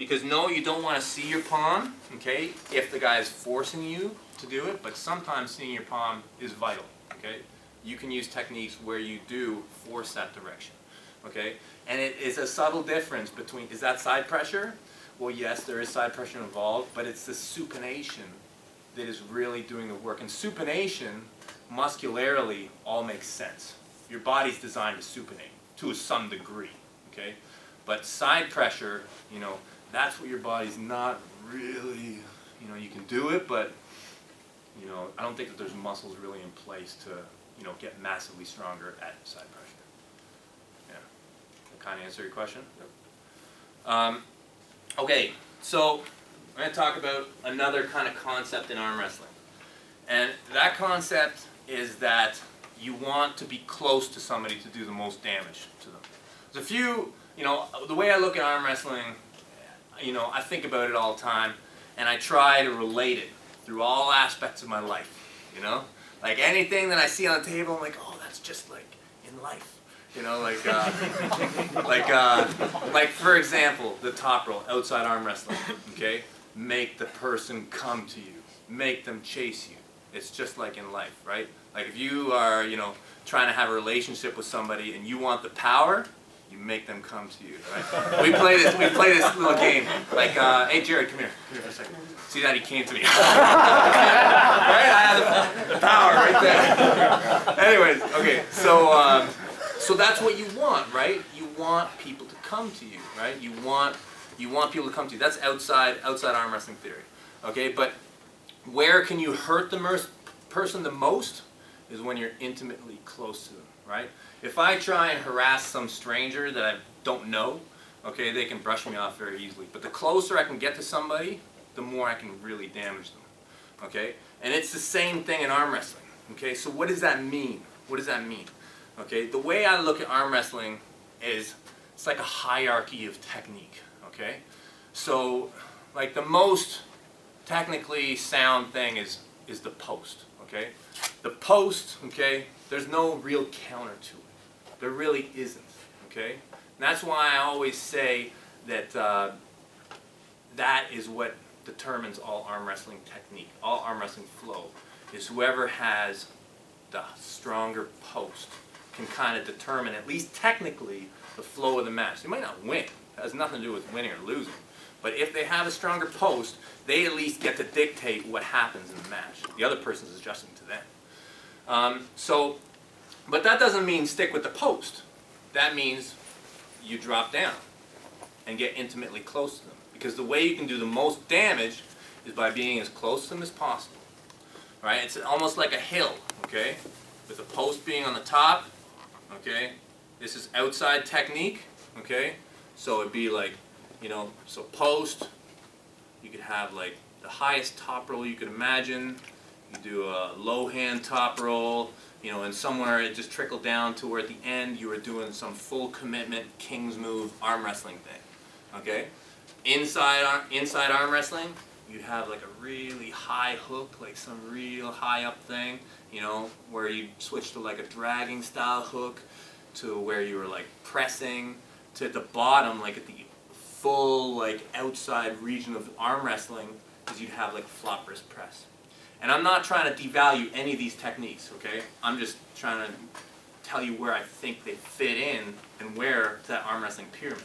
Because no, you don't want to see your palm, okay, if the guy is forcing you to do it, but sometimes seeing your palm is vital, okay? You can use techniques where you do force that direction, okay? And it is a subtle difference between, is that side pressure? Well, yes, there is side pressure involved, but it's the supination that is really doing the work. And supination, muscularly, all makes sense. Your body's designed to supinate to some degree, okay? But side pressure, you know, that's what your body's not really, you know, you can do it, but, you know, I don't think that there's muscles really in place to, you know, get massively stronger at side pressure. Yeah. That kind of answer your question? Yep. Okay, so I'm going to talk about another kind of concept in arm wrestling. And that concept is that you want to be close to somebody to do the most damage to them. There's a few, you know, the way I look at arm wrestling, you know, I think about it all the time, and I try to relate it through all aspects of my life, you know? Like anything that I see on the table, I'm like, oh, that's just like in life. You know, like for example, the top roll, outside arm wrestling, okay? Make the person come to you. Make them chase you. It's just like in life, right? Like if you are, you know, trying to have a relationship with somebody and you want the power, you make them come to you, right? We play this little game. Like, hey Jared, come here for a second. See that? He came to me. Right? I have the power right there. Anyways, okay, so that's what you want, right? You want people to come to you, right? You want people to come to you. That's outside arm wrestling theory, okay? But where can you hurt the person the most is when you're intimately close to them, right? If I try and harass some stranger that I don't know, okay, they can brush me off very easily. But the closer I can get to somebody, the more I can really damage them, okay? And it's the same thing in arm wrestling, okay? So what does that mean? What does that mean? Okay, the way I look at arm wrestling is it's like a hierarchy of technique, okay? So, like the most technically sound thing is the post, okay? The post, okay, there's no real counter to it. There really isn't, okay? And that's why I always say that that is what determines all arm wrestling technique, all arm wrestling flow, is whoever has the stronger post can kind of determine, at least technically, the flow of the match. They might not win. It has nothing to do with winning or losing. But if they have a stronger post, they at least get to dictate what happens in the match. The other person's adjusting to them. But that doesn't mean stick with the post. That means you drop down and get intimately close to them. Because the way you can do the most damage is by being as close to them as possible. Right? It's almost like a hill, okay? With the post being on the top, okay? This is outside technique, okay? So it'd be like, you know, so post, you could have like the highest top roll you could imagine. You do a low hand top roll, you know, and somewhere it just trickled down to where at the end you were doing some full commitment king's move arm wrestling thing, okay? Inside arm wrestling, you'd have like a really high hook, like some real high up thing, you know, where you switch to like a dragging style hook, to where you were like pressing, to at the bottom, like at the full like outside region of arm wrestling, is you'd have like flop wrist press. And I'm not trying to devalue any of these techniques, okay? I'm just trying to tell you where I think they fit in and where to that arm wrestling pyramid.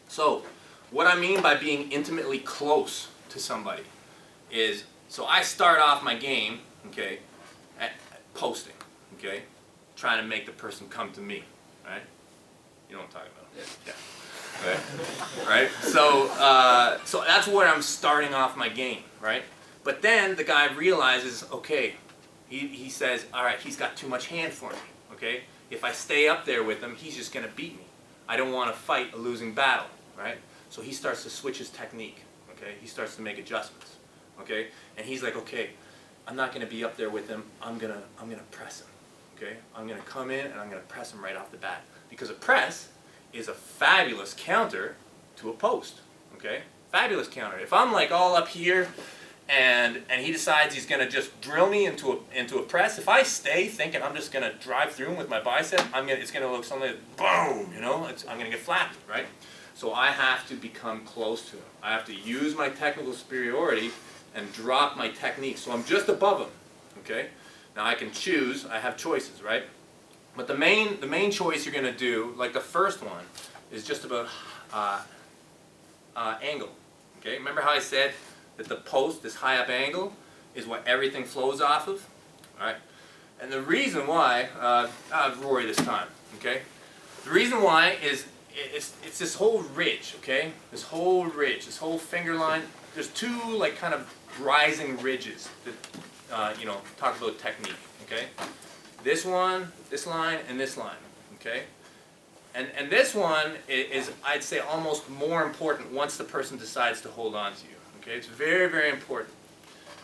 So, what I mean by being intimately close to somebody is, so I start off my game, okay, at posting, okay, trying to make the person come to me, right? You know what I'm talking about? Yeah. Right? So that's where I'm starting off my game, right? But then the guy realizes, okay, he says, all right, he's got too much hand for me, okay? If I stay up there with him, he's just going to beat me. I don't want to fight a losing battle, right? So he starts to switch his technique, okay? He starts to make adjustments, okay? And he's like, okay, I'm not going to be up there with him. I'm gonna press him, okay? I'm going to come in and I'm going to press him right off the bat. Because a press is a fabulous counter to a post, okay? Fabulous counter. If I'm like all up here and he decides he's going to just drill me into a press, if I stay thinking I'm just going to drive through him with my bicep, it's going to look something like boom, you know? I'm going to get flattened, right? So I have to become close to him. I have to use my technical superiority and drop my technique. So I'm just above him, okay? Now I can choose, I have choices, right? But the main choice you're going to do, like the first one, is just about angle, okay? Remember how I said that the post, this high up angle, is what everything flows off of, all right? And the reason why, I'll have Rory this time, okay? The reason why is it's this whole ridge, okay? This whole ridge, this whole finger line. There's two like kind of rising ridges that you know, talk about technique, okay? This one, this line, and this line, okay? And this one is, I'd say, almost more important once the person decides to hold on to you, okay? It's very, very important,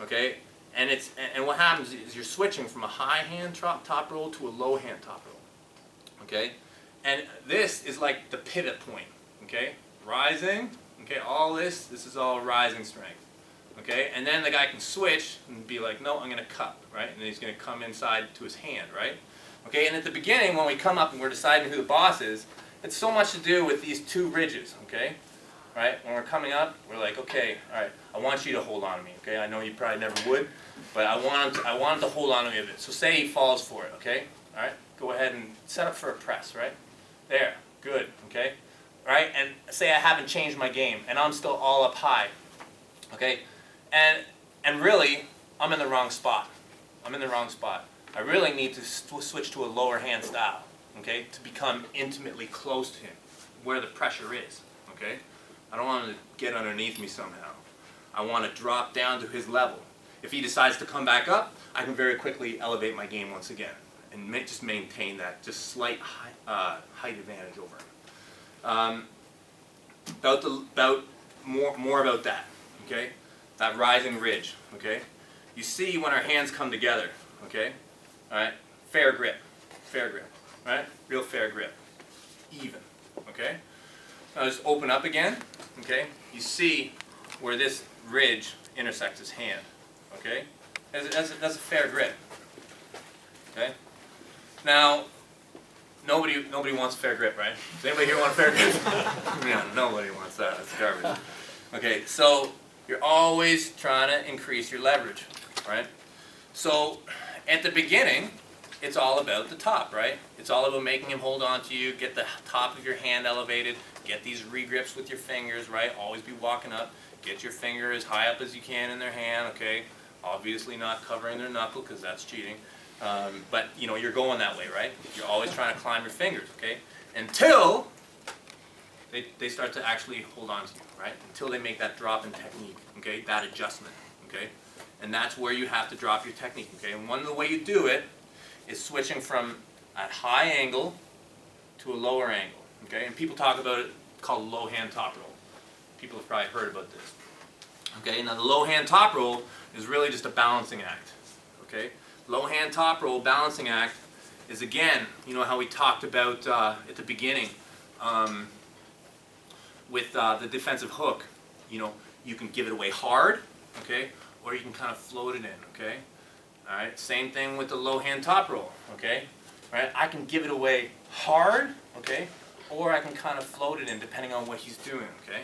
okay? And what happens is you're switching from a high hand top roll to a low hand top roll, okay? And this is like the pivot point, okay? Rising, okay, all this is all rising strength, okay? And then the guy can switch and be like, no, I'm going to cut, right? And then he's going to come inside to his hand, right? Okay, and at the beginning, when we come up and we're deciding who the boss is, it's so much to do with these two ridges, okay? Right? When we're coming up, we're like, okay, all right, I want you to hold on to me, okay? I know you probably never would, but I want him to hold on to me a bit. So say he falls for it, okay? All right, go ahead and set up for a press, right? There, good, okay? All right, and say I haven't changed my game, and I'm still all up high, okay? And really, I'm in the wrong spot. I'm in the wrong spot. I really need to switch to a lower hand style, okay? To become intimately close to him, where the pressure is, okay? I don't want him to get underneath me somehow. I want to drop down to his level. If he decides to come back up, I can very quickly elevate my game once again and just maintain that just slight height advantage over him. More about that, okay? That rising ridge, okay? You see when our hands come together, okay? All right, fair grip, right? Real fair grip, even, okay? Now just open up again, okay? You see where this ridge intersects his hand, okay? That's a fair grip, okay? Now, nobody wants a fair grip, right? Does anybody here want a fair grip? Yeah, nobody wants that. That's garbage. Okay, so you're always trying to increase your leverage, right? So at the beginning, it's all about the top, right? It's all about making him hold on to you, get the top of your hand elevated, get these regrips with your fingers, right? Always be walking up, get your finger as high up as you can in their hand, okay? Obviously not covering their knuckle because that's cheating. But you know, you're going that way, right? You're always trying to climb your fingers, okay? Until they start to actually hold on to you, right? Until they make that drop in technique, okay? That adjustment, okay? And that's where you have to drop your technique, okay? And one of the way you do it is switching from a high angle to a lower angle, okay? And people talk about it called low hand top roll. People have probably heard about this. Okay, now the low hand top roll is really just a balancing act, okay? Low hand top roll balancing act is, again, you know how we talked about at the beginning with the defensive hook. You know, you can give it away hard, okay? Or you can kind of float it in, okay? All right, same thing with the low hand top roll, okay? All right, I can give it away hard, okay? Or I can kind of float it in depending on what he's doing, okay?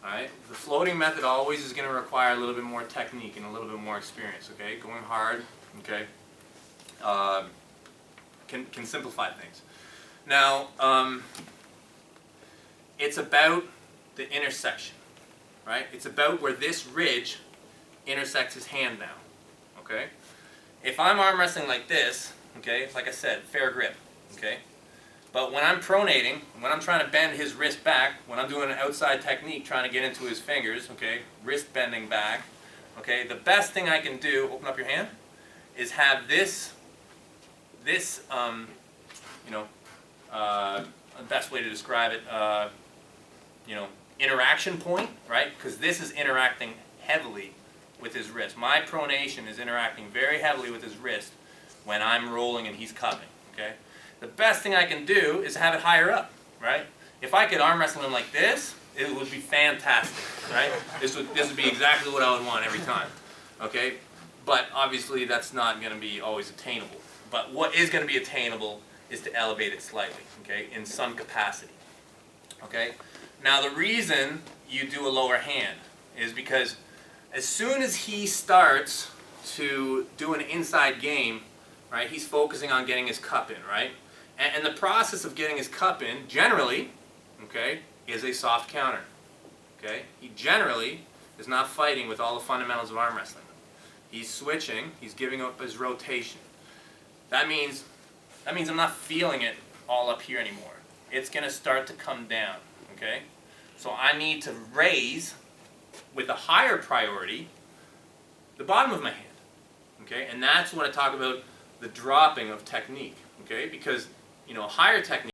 All right, the floating method always is going to require a little bit more technique and a little bit more experience, okay? Going hard, okay, can simplify things. Now, it's about the intersection, right? It's about where this ridge intersects his hand now, okay? If I'm arm wrestling like this, okay, like I said, fair grip, okay? But when I'm pronating, when I'm trying to bend his wrist back, when I'm doing an outside technique trying to get into his fingers, okay, wrist bending back, okay, the best thing I can do, open up your hand, is have the best way to describe it, interaction point, right? Because this is interacting heavily with his wrist. My pronation is interacting very heavily with his wrist when I'm rolling and he's cupping, okay? The best thing I can do is have it higher up, right? If I could arm wrestle him like this, it would be fantastic, right? This would be exactly what I would want every time, okay? But obviously that's not going to be always attainable. But what is going to be attainable is to elevate it slightly, okay, in some capacity, okay? Now the reason you do a lower hand is because as soon as he starts to do an inside game, right, he's focusing on getting his cup in, right? And the process of getting his cup in, generally, okay, is a soft counter, okay? He generally is not fighting with all the fundamentals of arm wrestling. He's switching, he's giving up his rotation. That means I'm not feeling it all up here anymore. It's going to start to come down, okay? So I need to raise, with a higher priority, the bottom of my hand, okay? And that's when I talk about the dropping of technique, okay? Because, you know, higher technique